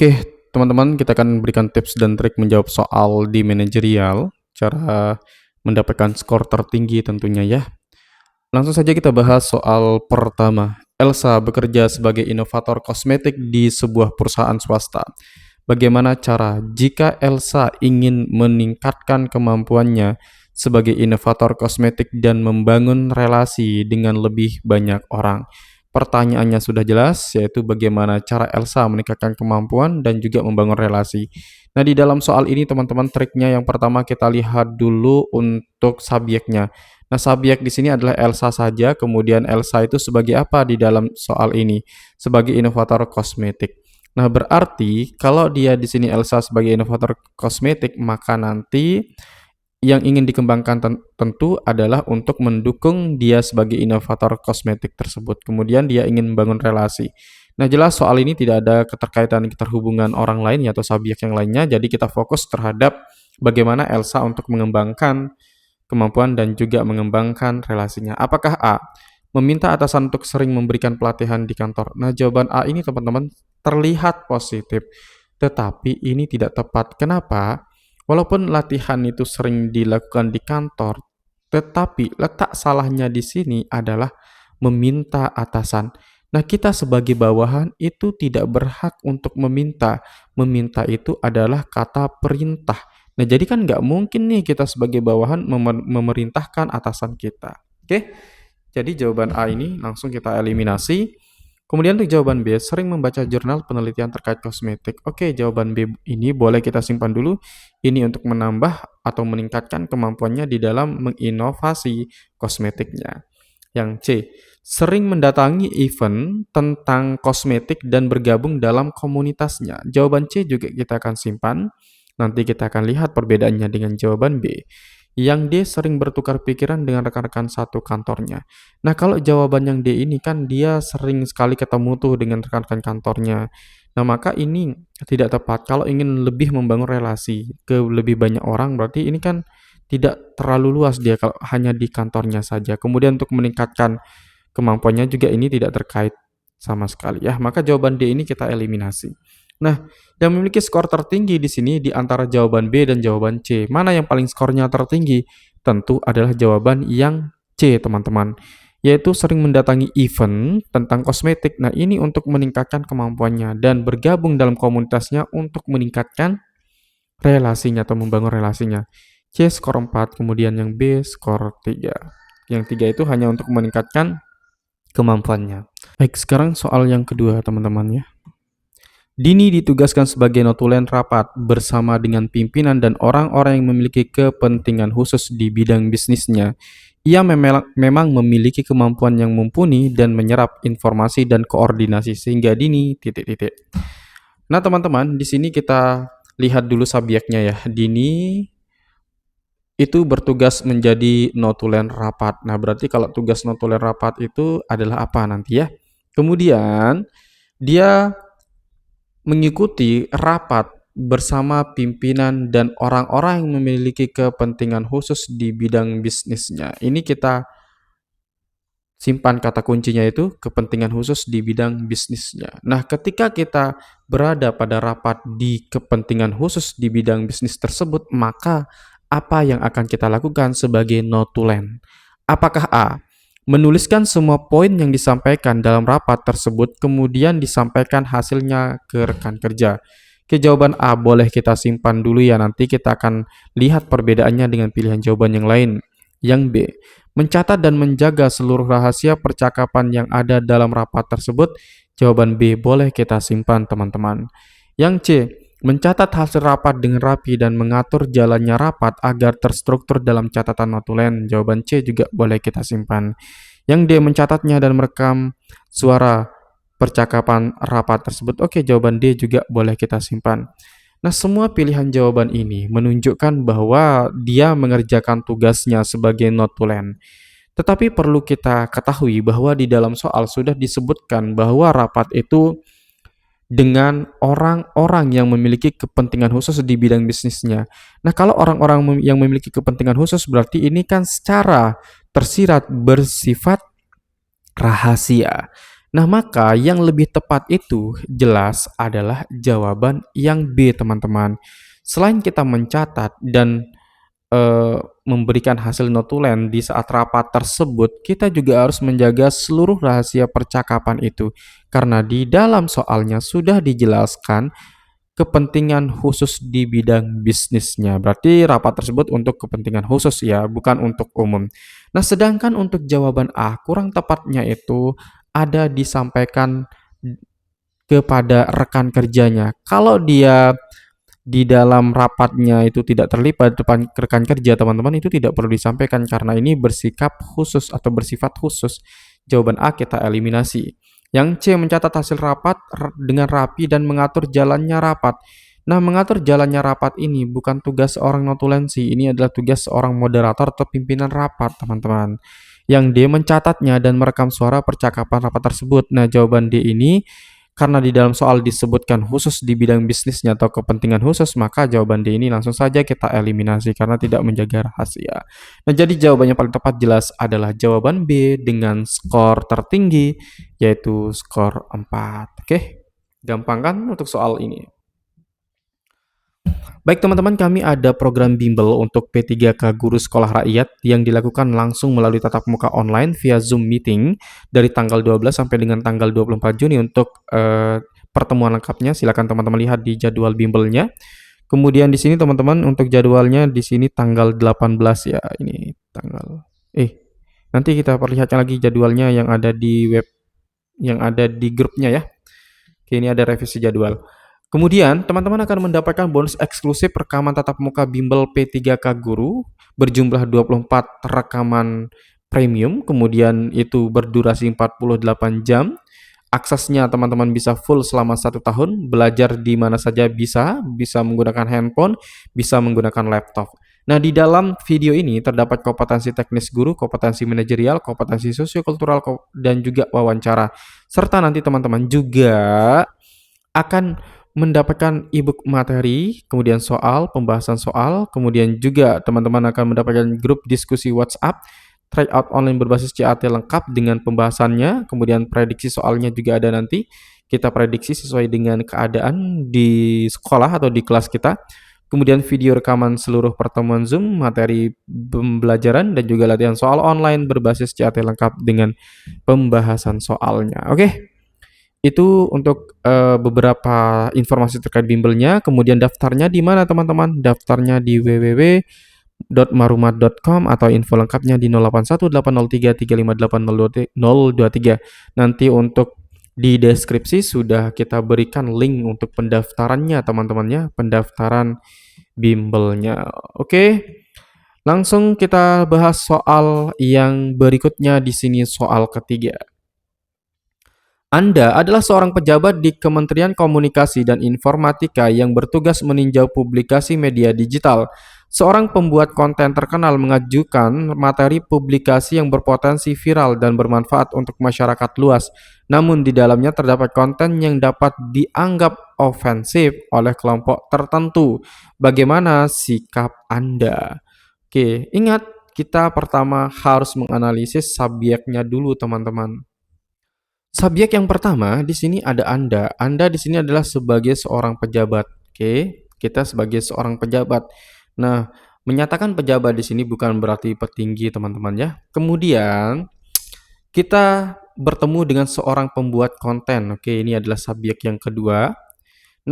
Oke, teman-teman, kita akan berikan tips dan trik menjawab soal di manajerial, cara mendapatkan skor tertinggi tentunya ya. Langsung saja kita bahas soal pertama. Elsa bekerja sebagai inovator kosmetik di sebuah perusahaan swasta. Bagaimana cara jika Elsa ingin meningkatkan kemampuannya sebagai inovator kosmetik dan membangun relasi dengan lebih banyak orang? Pertanyaannya sudah jelas, yaitu bagaimana cara Elsa meningkatkan kemampuan dan juga membangun relasi. Nah, di dalam soal ini teman-teman, triknya yang pertama kita lihat dulu untuk subjeknya. Nah, subjek di sini adalah Elsa saja, kemudian Elsa itu sebagai apa di dalam soal ini? Sebagai inovator kosmetik. Nah, berarti kalau dia di sini Elsa sebagai inovator kosmetik, maka nanti yang ingin dikembangkan tentu adalah untuk mendukung dia sebagai inovator kosmetik tersebut. Kemudian dia ingin membangun relasi. Nah, jelas soal ini tidak ada keterkaitan keterhubungan orang lain atau subjek yang lainnya, jadi kita fokus terhadap bagaimana Elsa untuk mengembangkan kemampuan dan juga mengembangkan relasinya. Apakah A? Meminta atasan untuk sering memberikan pelatihan di kantor. Nah, jawaban A ini teman-teman terlihat positif, tetapi ini tidak tepat. Kenapa? Walaupun latihan itu sering dilakukan di kantor, tetapi letak salahnya di sini adalah meminta atasan. Nah, kita sebagai bawahan itu tidak berhak untuk meminta. Meminta itu adalah kata perintah. Nah, jadi kan nggak mungkin nih kita sebagai bawahan memerintahkan atasan kita. Oke? Jadi jawaban A ini langsung kita eliminasi. Kemudian untuk jawaban B, sering membaca jurnal penelitian terkait kosmetik. Oke, jawaban B ini boleh kita simpan dulu. Ini untuk menambah atau meningkatkan kemampuannya di dalam menginovasi kosmetiknya. Yang C, sering mendatangi event tentang kosmetik dan bergabung dalam komunitasnya. Jawaban C juga kita akan simpan. Nanti kita akan lihat perbedaannya dengan jawaban B. Yang D, sering bertukar pikiran dengan rekan-rekan satu kantornya. Nah, kalau jawaban yang D ini kan dia sering sekali ketemu tuh dengan rekan-rekan kantornya. Nah, maka ini tidak tepat. Kalau ingin lebih membangun relasi ke lebih banyak orang, berarti ini kan tidak terlalu luas dia kalau hanya di kantornya saja. Kemudian untuk meningkatkan kemampuannya juga ini tidak terkait sama sekali ya. Maka jawaban D ini kita eliminasi. Nah, yang memiliki skor tertinggi di sini di antara jawaban B dan jawaban C. Mana yang paling skornya tertinggi? Tentu adalah jawaban yang C, teman-teman. Yaitu sering mendatangi event tentang kosmetik. Nah, ini untuk meningkatkan kemampuannya dan bergabung dalam komunitasnya untuk meningkatkan relasinya atau membangun relasinya. C skor 4, kemudian yang B skor 3. Yang 3 itu hanya untuk meningkatkan kemampuannya. Baik, sekarang soal yang kedua, teman-teman ya. Dini ditugaskan sebagai notulen rapat bersama dengan pimpinan dan orang-orang yang memiliki kepentingan khusus di bidang bisnisnya. Ia memang memiliki kemampuan yang mumpuni dan menyerap informasi dan koordinasi sehingga Dini ... Nah, teman-teman, di sini kita lihat dulu subjeknya ya. Dini itu bertugas menjadi notulen rapat. Nah, berarti kalau tugas notulen rapat itu adalah apa nanti ya? Kemudian dia mengikuti rapat bersama pimpinan dan orang-orang yang memiliki kepentingan khusus di bidang bisnisnya. Ini kita simpan kata kuncinya itu kepentingan khusus di bidang bisnisnya. Nah, ketika kita berada pada rapat di kepentingan khusus di bidang bisnis tersebut, maka apa yang akan kita lakukan sebagai notulen? Apakah A? Menuliskan semua poin yang disampaikan dalam rapat tersebut, kemudian disampaikan hasilnya ke rekan kerja. Oke, jawaban A boleh kita simpan dulu ya, nanti kita akan lihat perbedaannya dengan pilihan jawaban yang lain. Yang B, mencatat dan menjaga seluruh rahasia percakapan yang ada dalam rapat tersebut. Jawaban B boleh kita simpan, teman-teman. Yang C, mencatat hasil rapat dengan rapi dan mengatur jalannya rapat agar terstruktur dalam catatan notulen. Jawaban C juga boleh kita simpan. Yang D, mencatatnya dan merekam suara percakapan rapat tersebut. Oke, jawaban D juga boleh kita simpan. Nah, semua pilihan jawaban ini menunjukkan bahwa dia mengerjakan tugasnya sebagai notulen. Tetapi perlu kita ketahui bahwa di dalam soal sudah disebutkan bahwa rapat itu dengan orang-orang yang memiliki kepentingan khusus di bidang bisnisnya. Nah, kalau orang-orang yang memiliki kepentingan khusus berarti ini kan secara tersirat bersifat rahasia. Nah, maka yang lebih tepat itu jelas adalah jawaban yang B, teman-teman. Selain kita mencatat dan memberikan hasil notulen di saat rapat tersebut, kita juga harus menjaga seluruh rahasia percakapan itu. Karena di dalam soalnya sudah dijelaskan kepentingan khusus di bidang bisnisnya. Berarti rapat tersebut untuk kepentingan khusus ya, bukan untuk umum. Nah, sedangkan untuk jawaban A, kurang tepatnya itu ada disampaikan kepada rekan kerjanya. Kalau dia di dalam rapatnya itu tidak terlibat depan rekan kerja, teman-teman, itu tidak perlu disampaikan karena ini bersikap khusus atau bersifat khusus. Jawaban A kita eliminasi. Yang C, mencatat hasil rapat dengan rapi dan mengatur jalannya rapat. Nah, mengatur jalannya rapat ini bukan tugas seorang notulensi, ini adalah tugas seorang moderator atau pimpinan rapat, teman-teman. Yang D, mencatatnya dan merekam suara percakapan rapat tersebut. Nah, jawaban D ini karena di dalam soal disebutkan khusus di bidang bisnisnya atau kepentingan khusus, maka jawaban D ini langsung saja kita eliminasi karena tidak menjaga rahasia. Nah, jadi jawabannya paling tepat jelas adalah jawaban B dengan skor tertinggi, yaitu skor 4. Oke, gampang kan untuk soal ini? Baik teman-teman, kami ada program bimbel untuk P3K Guru Sekolah Rakyat yang dilakukan langsung melalui tatap muka online via Zoom meeting dari tanggal 12 sampai dengan tanggal 24 Juni untuk pertemuan lengkapnya. Silakan teman-teman lihat di jadwal bimbelnya. Kemudian di sini teman-teman untuk jadwalnya di sini tanggal 18 ya. Ini tanggal nanti kita perlihatkan lagi jadwalnya yang ada di web, yang ada di grupnya ya. Oke, ini ada revisi jadwal. Kemudian, teman-teman akan mendapatkan bonus eksklusif rekaman tatap muka bimbel P3K Guru berjumlah 24 rekaman premium, kemudian itu berdurasi 48 jam. Aksesnya teman-teman bisa full selama 1 tahun, belajar di mana saja bisa menggunakan handphone, bisa menggunakan laptop. Nah, di dalam video ini terdapat kompetensi teknis guru, kompetensi manajerial, kompetensi sosiokultural, dan juga wawancara. Serta nanti teman-teman juga akan mendapatkan e-book materi, kemudian soal, pembahasan soal, kemudian juga teman-teman akan mendapatkan grup diskusi WhatsApp, tryout online berbasis CAT lengkap dengan pembahasannya, kemudian prediksi soalnya juga ada nanti. Kita prediksi sesuai dengan keadaan di sekolah atau di kelas kita. Kemudian video rekaman seluruh pertemuan Zoom, materi pembelajaran, dan juga latihan soal online berbasis CAT lengkap dengan pembahasan soalnya. Oke? Itu untuk beberapa informasi terkait bimbelnya. Kemudian daftarnya di mana teman-teman? Daftarnya di www.marumat.com atau info lengkapnya di 081803358023. Nanti untuk di deskripsi sudah kita berikan link untuk pendaftarannya teman-teman ya, pendaftaran bimbelnya. Oke. Langsung kita bahas soal yang berikutnya di sini, soal ketiga. Anda adalah seorang pejabat di Kementerian Komunikasi dan Informatika yang bertugas meninjau publikasi media digital. Seorang pembuat konten terkenal mengajukan materi publikasi yang berpotensi viral dan bermanfaat untuk masyarakat luas. Namun di dalamnya terdapat konten yang dapat dianggap ofensif oleh kelompok tertentu. Bagaimana sikap Anda? Oke, ingat kita pertama harus menganalisis subjeknya dulu, teman-teman. Subjek yang pertama di sini ada Anda. Anda di sini adalah sebagai seorang pejabat. Oke, kita sebagai seorang pejabat. Nah, menyatakan pejabat di sini bukan berarti petinggi, teman-teman ya. Kemudian kita bertemu dengan seorang pembuat konten. Oke, ini adalah subjek yang kedua.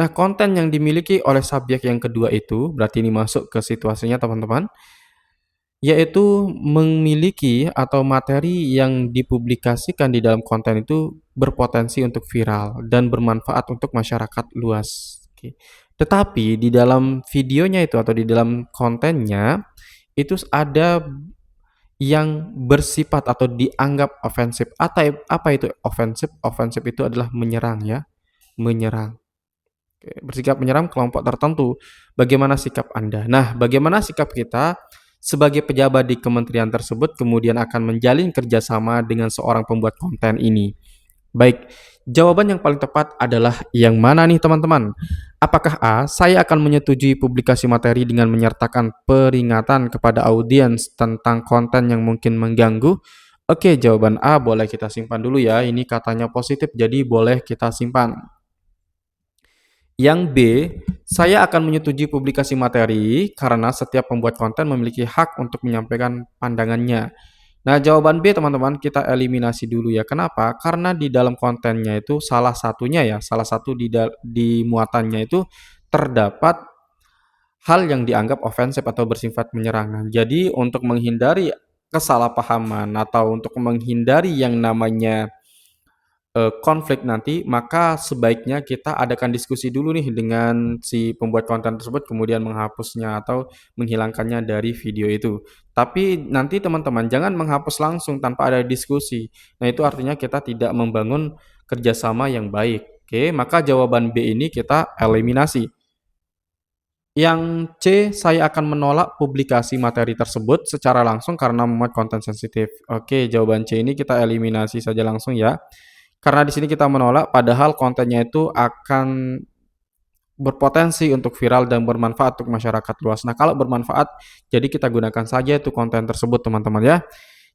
Nah, konten yang dimiliki oleh subjek yang kedua itu berarti ini masuk ke situasinya, teman-teman, yaitu memiliki atau materi yang dipublikasikan di dalam konten itu berpotensi untuk viral dan bermanfaat untuk masyarakat luas. Oke. Tetapi di dalam videonya itu atau di dalam kontennya itu ada yang bersifat atau dianggap ofensif. Apa itu ofensif? Ofensif itu adalah menyerang ya, menyerang. Oke, bersikap menyerang kelompok tertentu. Bagaimana sikap Anda? Nah, bagaimana sikap kita sebagai pejabat di kementerian tersebut kemudian akan menjalin kerjasama dengan seorang pembuat konten ini? Baik, jawaban yang paling tepat adalah yang mana nih teman-teman? Apakah A, saya akan menyetujui publikasi materi dengan menyertakan peringatan kepada audiens tentang konten yang mungkin mengganggu, Oke, jawaban A boleh kita simpan dulu ya. Ini katanya positif, jadi boleh kita simpan. Yang B, saya akan menyetujui publikasi materi karena setiap pembuat konten memiliki hak untuk menyampaikan pandangannya. Nah, jawaban B teman-teman kita eliminasi dulu ya. Kenapa? Karena di dalam kontennya itu salah satunya ya, salah satu di muatannya itu terdapat hal yang dianggap ofensif atau bersifat menyerang. Nah, jadi untuk menghindari kesalahpahaman atau untuk menghindari yang namanya konflik nanti, maka sebaiknya kita adakan diskusi dulu nih dengan si pembuat konten tersebut, kemudian menghapusnya atau menghilangkannya dari video itu. Tapi nanti teman-teman jangan menghapus langsung tanpa ada diskusi. Nah, itu artinya kita tidak membangun kerjasama yang baik. Oke, maka jawaban B ini kita eliminasi. Yang C, saya akan menolak publikasi materi tersebut secara langsung karena memuat konten sensitif. Oke, jawaban C ini kita eliminasi saja langsung ya. Karena di sini kita menolak padahal kontennya itu akan berpotensi untuk viral dan bermanfaat untuk masyarakat luas. Nah, kalau bermanfaat, jadi kita gunakan saja itu konten tersebut, teman-teman ya.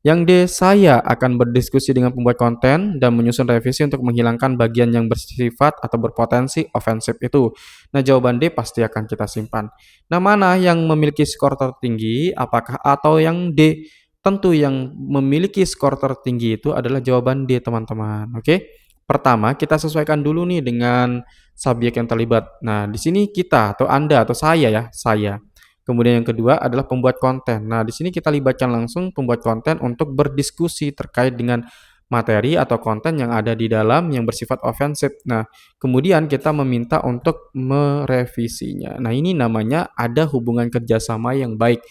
Yang D, saya akan berdiskusi dengan pembuat konten dan menyusun revisi untuk menghilangkan bagian yang bersifat atau berpotensi ofensif itu. Nah, jawaban D pasti akan kita simpan. Nah, mana yang memiliki skor tertinggi? Apakah A atau yang D? Tentu yang memiliki skor tertinggi itu adalah jawaban D, teman-teman. Oke. Pertama, kita sesuaikan dulu nih dengan subjek yang terlibat. Nah, di sini kita atau Anda atau saya ya, saya. Kemudian yang kedua adalah pembuat konten. Nah, di sini kita libatkan langsung pembuat konten untuk berdiskusi terkait dengan materi atau konten yang ada di dalam yang bersifat ofensif. Nah, kemudian kita meminta untuk merevisinya. Nah, ini namanya ada hubungan kerjasama yang baik.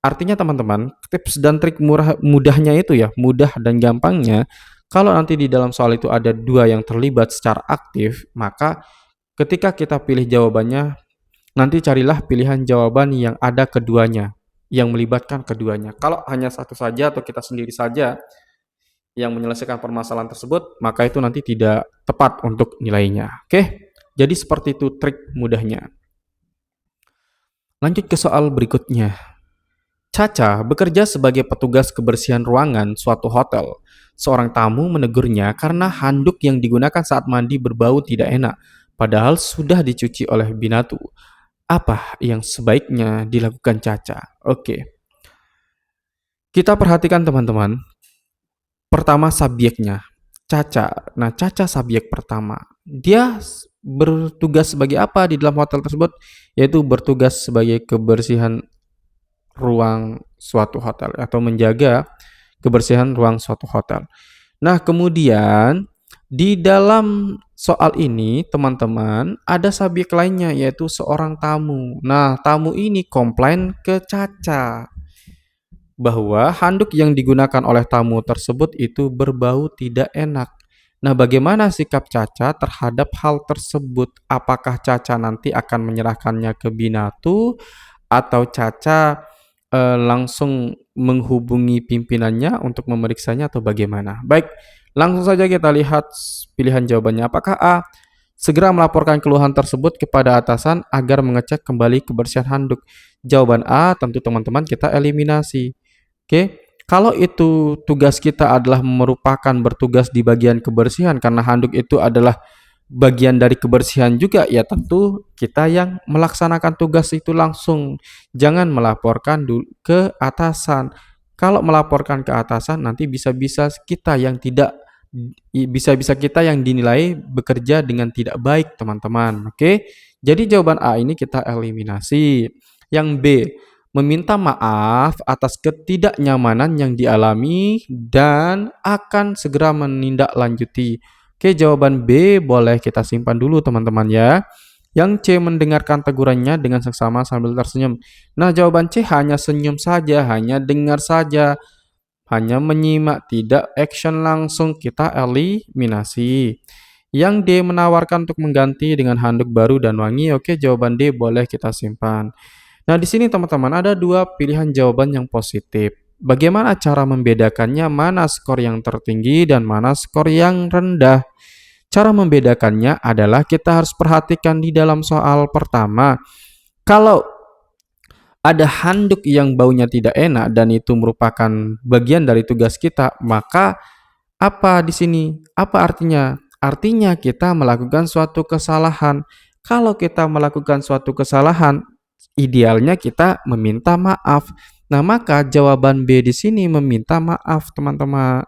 Artinya teman-teman, tips dan trik mudahnya itu ya, mudah dan gampangnya, kalau nanti di dalam soal itu ada dua yang terlibat secara aktif, maka ketika kita pilih jawabannya, nanti carilah pilihan jawaban yang ada keduanya, yang melibatkan keduanya. Kalau hanya satu saja atau kita sendiri saja yang menyelesaikan permasalahan tersebut, maka itu nanti tidak tepat untuk nilainya. Oke, jadi seperti itu trik mudahnya. Lanjut ke soal berikutnya. Caca bekerja sebagai petugas kebersihan ruangan suatu hotel. Seorang tamu menegurnya karena handuk yang digunakan saat mandi berbau tidak enak, padahal sudah dicuci oleh Binatu. Apa yang sebaiknya dilakukan Caca? Oke, kita perhatikan teman-teman. Pertama subjeknya, Caca. Nah, Caca subjek pertama. Dia bertugas sebagai apa di dalam hotel tersebut? Yaitu bertugas sebagai kebersihan ruang suatu hotel atau menjaga kebersihan ruang suatu hotel. Nah, kemudian di dalam soal ini, teman-teman, ada subjek lainnya yaitu seorang tamu. Nah, tamu ini komplain ke Caca bahwa handuk yang digunakan oleh tamu tersebut itu berbau tidak enak. Nah, bagaimana sikap Caca terhadap hal tersebut? Apakah Caca nanti akan menyerahkannya ke Binatu atau Caca langsung menghubungi pimpinannya untuk memeriksanya atau bagaimana? Baik, langsung saja kita lihat pilihan jawabannya. Apakah A, segera melaporkan keluhan tersebut kepada atasan agar mengecek kembali kebersihan handuk? Jawaban A tentu teman-teman kita eliminasi. Oke, kalau itu tugas kita adalah merupakan bertugas di bagian kebersihan karena handuk itu adalah bagian dari kebersihan juga, ya tentu kita yang melaksanakan tugas itu langsung. Jangan melaporkan ke atasan. Kalau melaporkan ke atasan nanti bisa-bisa kita yang tidak bisa-bisa kita yang dinilai bekerja dengan tidak baik, teman-teman. Oke. Jadi jawaban A ini kita eliminasi. Yang B, meminta maaf atas ketidaknyamanan yang dialami dan akan segera menindaklanjuti. Oke, jawaban B boleh kita simpan dulu teman-teman ya. Yang C, mendengarkan tegurannya dengan seksama sambil tersenyum. Nah, jawaban C hanya senyum saja, hanya dengar saja, hanya menyimak, tidak action langsung, kita eliminasi. Yang D, menawarkan untuk mengganti dengan handuk baru dan wangi. Oke, jawaban D boleh kita simpan. Nah, di sini teman-teman ada dua pilihan jawaban yang positif. Bagaimana cara membedakannya mana skor yang tertinggi dan mana skor yang rendah? Cara membedakannya adalah kita harus perhatikan di dalam soal pertama. Kalau ada handuk yang baunya tidak enak dan itu merupakan bagian dari tugas kita, maka apa di sini? Apa artinya? Artinya kita melakukan suatu kesalahan. Kalau kita melakukan suatu kesalahan, idealnya kita meminta maaf. Nah, maka jawaban B di sini meminta maaf, teman-teman.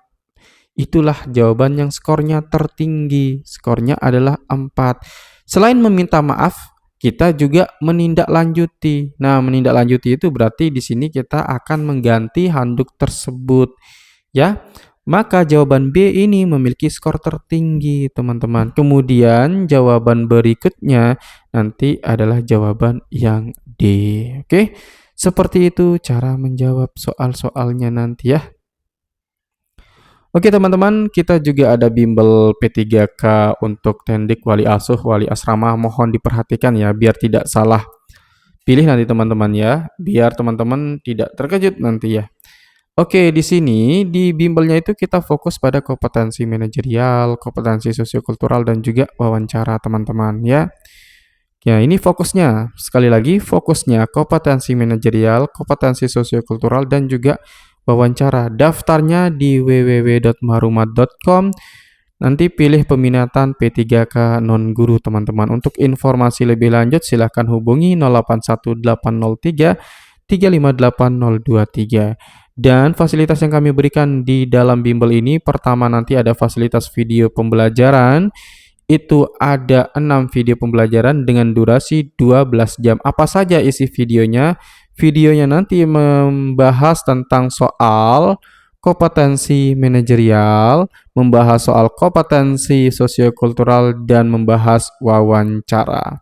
Itulah jawaban yang skornya tertinggi. Skornya adalah 4. Selain meminta maaf, kita juga menindaklanjuti. Nah, menindaklanjuti itu berarti di sini kita akan mengganti handuk tersebut, ya. Maka jawaban B ini memiliki skor tertinggi, teman-teman. Kemudian jawaban berikutnya nanti adalah jawaban yang D. Oke. Seperti itu cara menjawab soal-soalnya nanti ya. Oke teman-teman, kita juga ada bimbel P3K untuk tendik wali asuh, wali asrama. Mohon diperhatikan ya, biar tidak salah pilih nanti teman-teman ya, biar teman-teman tidak terkejut nanti ya. Oke, di sini di bimbelnya itu kita fokus pada kompetensi manajerial, kompetensi sosiokultural, dan juga wawancara teman-teman ya. Ya, ini fokusnya. Sekali lagi, fokusnya kompetensi manajerial, kompetensi sosiokultural, dan juga wawancara. Daftarnya di www.marumat.com. Nanti pilih peminatan P3K non-guru teman-teman. Untuk informasi lebih lanjut silahkan hubungi 081803 358023. Dan fasilitas yang kami berikan di dalam bimbel ini, pertama nanti ada fasilitas video pembelajaran. Itu ada 6 video pembelajaran dengan durasi 12 jam. Apa saja isi videonya? Videonya nanti membahas tentang soal kompetensi manajerial, membahas soal kompetensi sosiokultural, dan membahas wawancara.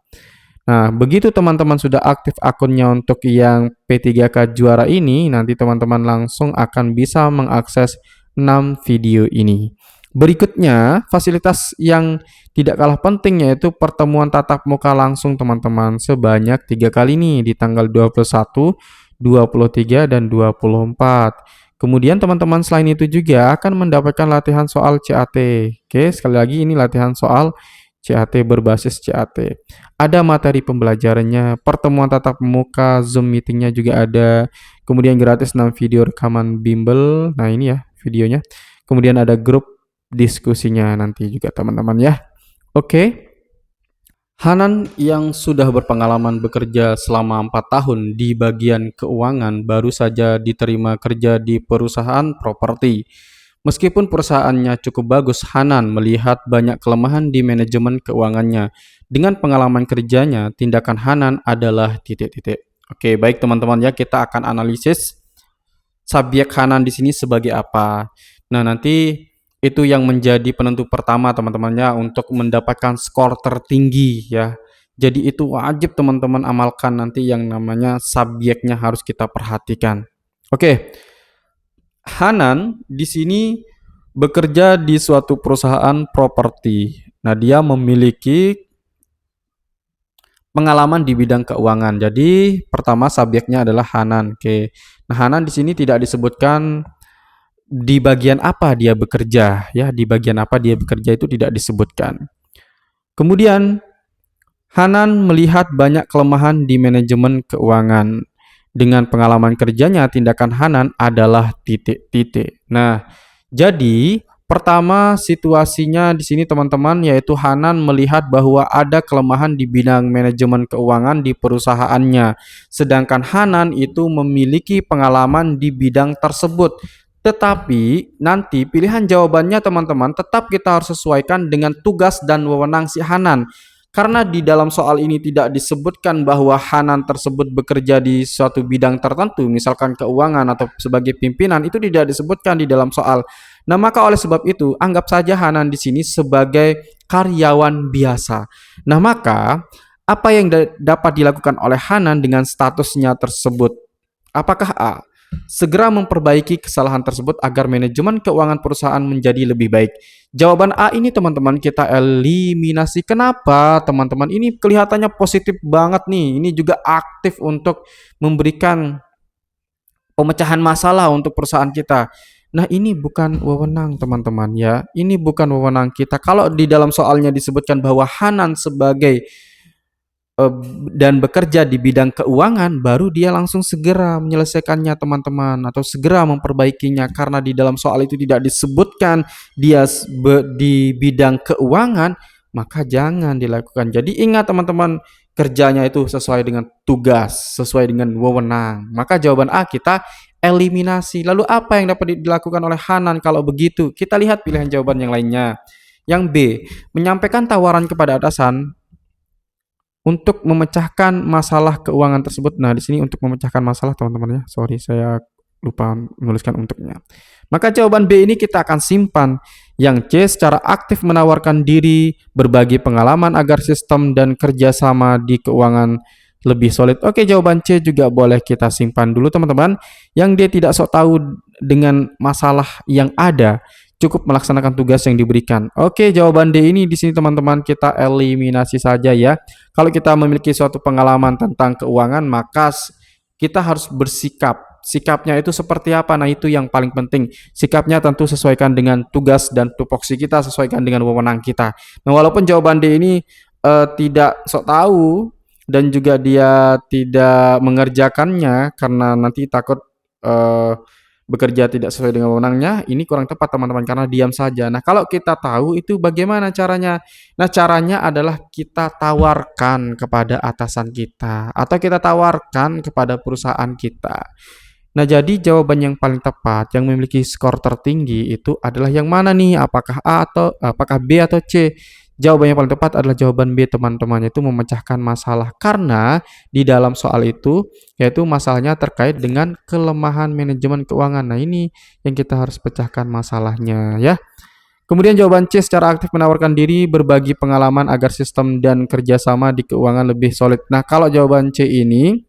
Nah, begitu teman-teman sudah aktif akunnya untuk yang P3K juara ini, nanti teman-teman langsung akan bisa mengakses 6 video ini. Berikutnya, fasilitas yang tidak kalah penting yaitu pertemuan tatap muka langsung teman-teman sebanyak 3 kali nih di tanggal 21, 23, dan 24. Kemudian teman-teman selain itu juga akan mendapatkan latihan soal CAT. Oke, sekali lagi ini latihan soal CAT berbasis CAT. Ada materi pembelajarannya, pertemuan tatap muka, Zoom meetingnya juga ada. Kemudian gratis 6 video rekaman bimbel. Nah, ini ya videonya. Kemudian ada grup diskusinya nanti juga teman-teman ya. Oke. Hanan yang sudah berpengalaman bekerja selama 4 tahun di bagian keuangan baru saja diterima kerja di perusahaan properti. Meskipun perusahaannya cukup bagus, Hanan melihat banyak kelemahan di manajemen keuangannya. Dengan pengalaman kerjanya, tindakan Hanan adalah titik-titik. Oke, baik teman-teman ya, kita akan analisis subjek Hanan di sini sebagai apa. Nah, nanti itu yang menjadi penentu pertama teman-temannya untuk mendapatkan skor tertinggi ya. Jadi itu wajib teman-teman amalkan nanti yang namanya subjeknya harus kita perhatikan. Oke. Hanan di sini bekerja di suatu perusahaan properti. Nah, dia memiliki pengalaman di bidang keuangan. Jadi, pertama subjeknya adalah Hanan. Oke. Nah, Hanan di sini tidak disebutkan di bagian apa dia bekerja ya, di bagian apa dia bekerja itu tidak disebutkan. Kemudian Hanan melihat banyak kelemahan di manajemen keuangan. Dengan pengalaman kerjanya, tindakan Hanan adalah titik-titik. Nah, jadi pertama situasinya di sini teman-teman yaitu Hanan melihat bahwa ada kelemahan di bidang manajemen keuangan di perusahaannya. Sedangkan Hanan itu memiliki pengalaman di bidang tersebut. Tetapi nanti pilihan jawabannya teman-teman tetap kita harus sesuaikan dengan tugas dan wewenang si Hanan. Karena di dalam soal ini tidak disebutkan bahwa Hanan tersebut bekerja di suatu bidang tertentu, misalkan keuangan atau sebagai pimpinan, itu tidak disebutkan di dalam soal. Nah, maka oleh sebab itu, anggap saja Hanan di sini sebagai karyawan biasa. Nah, maka apa yang dapat dilakukan oleh Hanan dengan statusnya tersebut? Apakah A? Segera memperbaiki kesalahan tersebut agar manajemen keuangan perusahaan menjadi lebih baik. Jawaban A ini teman-teman kita eliminasi. Kenapa teman-teman? Ini kelihatannya positif banget nih. Ini juga aktif untuk memberikan pemecahan masalah untuk perusahaan kita. Nah, ini bukan wewenang teman-teman ya. Ini bukan wewenang kita. Kalau di dalam soalnya disebutkan bahwa Hanan sebagai eh, dan bekerja di bidang keuangan, baru dia langsung segera menyelesaikannya teman-teman, atau segera memperbaikinya, karena di dalam soal itu tidak disebutkan dia di bidang keuangan, maka jangan dilakukan. Jadi ingat teman-teman, kerjanya itu sesuai dengan tugas, sesuai dengan wewenang. Maka jawaban A kita eliminasi. Lalu apa yang dapat dilakukan oleh Hanan kalau begitu? Kita lihat pilihan jawaban yang lainnya. Yang B, menyampaikan tawaran kepada atasan untuk memecahkan masalah keuangan tersebut. Nah, di sini untuk memecahkan masalah teman-teman ya. Sorry, saya lupa menuliskan untuknya. Maka jawaban B ini kita akan simpan. Yang C, secara aktif menawarkan diri, berbagi pengalaman agar sistem dan kerjasama di keuangan lebih solid. Oke, jawaban C juga boleh kita simpan dulu teman-teman. Yang D, tidak sok tahu dengan masalah yang ada, cukup melaksanakan tugas yang diberikan. Oke, jawaban D ini di sini teman-teman kita eliminasi saja ya. Kalau kita memiliki suatu pengalaman tentang keuangan, maka kita harus bersikap. Sikapnya itu seperti apa? Nah, itu yang paling penting. Sikapnya tentu sesuaikan dengan tugas dan tupoksi kita, sesuaikan dengan wewenang kita. Nah, walaupun jawaban D ini tidak sok tahu dan juga dia tidak mengerjakannya karena nanti takut bekerja tidak sesuai dengan wewenangnya, ini kurang tepat teman-teman, karena diam saja. Nah, kalau kita tahu itu bagaimana caranya? Nah, caranya adalah kita tawarkan kepada atasan kita atau kita tawarkan kepada perusahaan kita. Nah, jadi jawaban yang paling tepat yang memiliki skor tertinggi itu adalah yang mana nih? Apakah A atau apakah B atau C? Jawaban yang paling tepat adalah jawaban B teman-teman, yaitu memecahkan masalah. Karena di dalam soal itu yaitu masalahnya terkait dengan kelemahan manajemen keuangan. Nah, ini yang kita harus pecahkan masalahnya ya. Kemudian jawaban C, secara aktif menawarkan diri, berbagi pengalaman agar sistem dan kerjasama di keuangan lebih solid. Nah, kalau jawaban C ini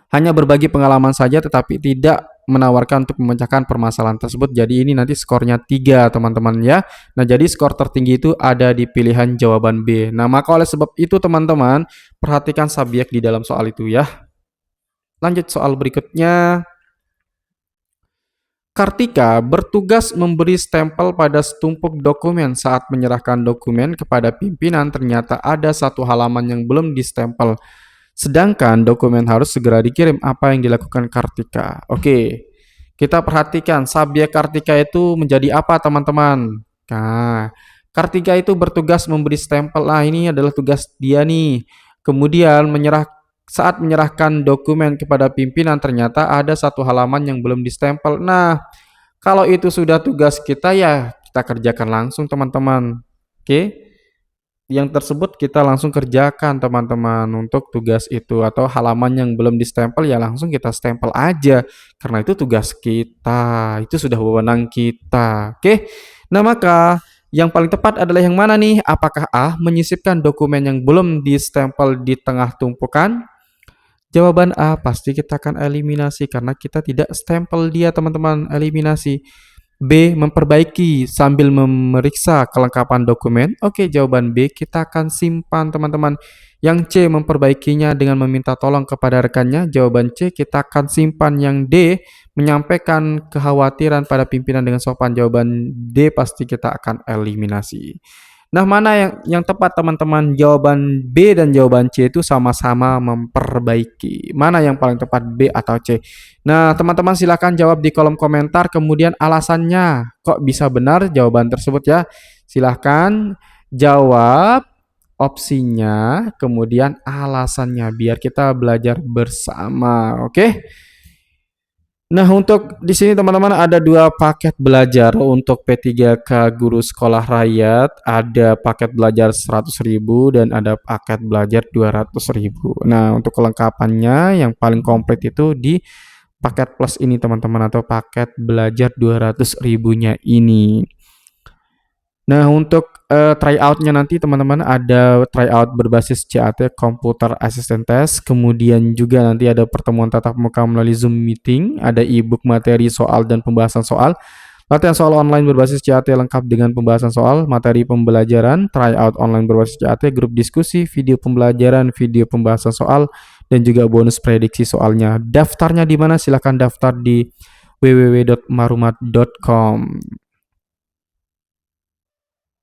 hanya berbagi pengalaman saja tetapi tidak menawarkan untuk memecahkan permasalahan tersebut. Jadi ini nanti skornya 3 teman-teman ya. Nah, jadi skor tertinggi itu ada di pilihan jawaban B. Nah, maka oleh sebab itu teman-teman, perhatikan subjek di dalam soal itu ya. Lanjut soal berikutnya. Kartika bertugas memberi stempel pada setumpuk dokumen. Saat menyerahkan dokumen kepada pimpinan, ternyata ada satu halaman yang belum distempel. Sedangkan dokumen harus segera dikirim. Apa yang dilakukan Kartika? Oke, kita perhatikan subjek Kartika itu menjadi apa teman-teman? Nah, Kartika itu bertugas memberi stempel. Nah, ini adalah tugas dia nih. Kemudian saat menyerahkan dokumen kepada pimpinan, ternyata ada satu halaman yang belum distempel. Nah, kalau itu sudah tugas kita ya kita kerjakan langsung teman-teman. Oke, yang tersebut kita langsung kerjakan teman-teman untuk tugas itu, atau halaman yang belum distempel ya langsung kita stempel aja karena itu tugas kita, itu sudah wewenang kita. Oke, nah maka yang paling tepat adalah yang mana nih? Apakah A, menyisipkan dokumen yang belum distempel di tengah tumpukan? Jawaban A, pasti kita akan eliminasi karena kita tidak stempel dia teman-teman, eliminasi. B, memperbaiki sambil memeriksa kelengkapan dokumen. Oke, jawaban B kita akan simpan teman-teman. Yang C, memperbaikinya dengan meminta tolong kepada rekannya. Jawaban C kita akan simpan. Yang D, menyampaikan kekhawatiran pada pimpinan dengan sopan. Jawaban D pasti kita akan eliminasi. Nah, mana yang tepat teman-teman? Jawaban B dan jawaban C itu sama-sama memperbaiki. Mana yang paling tepat, B atau C? Nah, teman-teman silakan jawab di kolom komentar, kemudian alasannya kok bisa benar jawaban tersebut ya. Silahkan jawab opsinya, kemudian alasannya biar kita belajar bersama, oke? Nah, untuk di sini teman-teman ada 2 paket belajar untuk P3K Guru Sekolah Rakyat. Ada paket belajar 100.000 dan ada paket belajar 200.000. Nah, untuk kelengkapannya yang paling komplit itu di paket plus ini teman-teman, atau paket belajar 200.000-nya ini. Nah, untuk tryout-nya nanti teman-teman ada tryout berbasis CAT Computer Assistant Test, kemudian juga nanti ada pertemuan tatap muka melalui Zoom meeting, ada e-book materi soal dan pembahasan soal, latihan soal online berbasis CAT lengkap dengan pembahasan soal, materi pembelajaran, tryout online berbasis CAT, grup diskusi, video pembelajaran, video pembahasan soal, dan juga bonus prediksi soalnya. Daftarnya di mana? Silahkan daftar di www.marumat.com.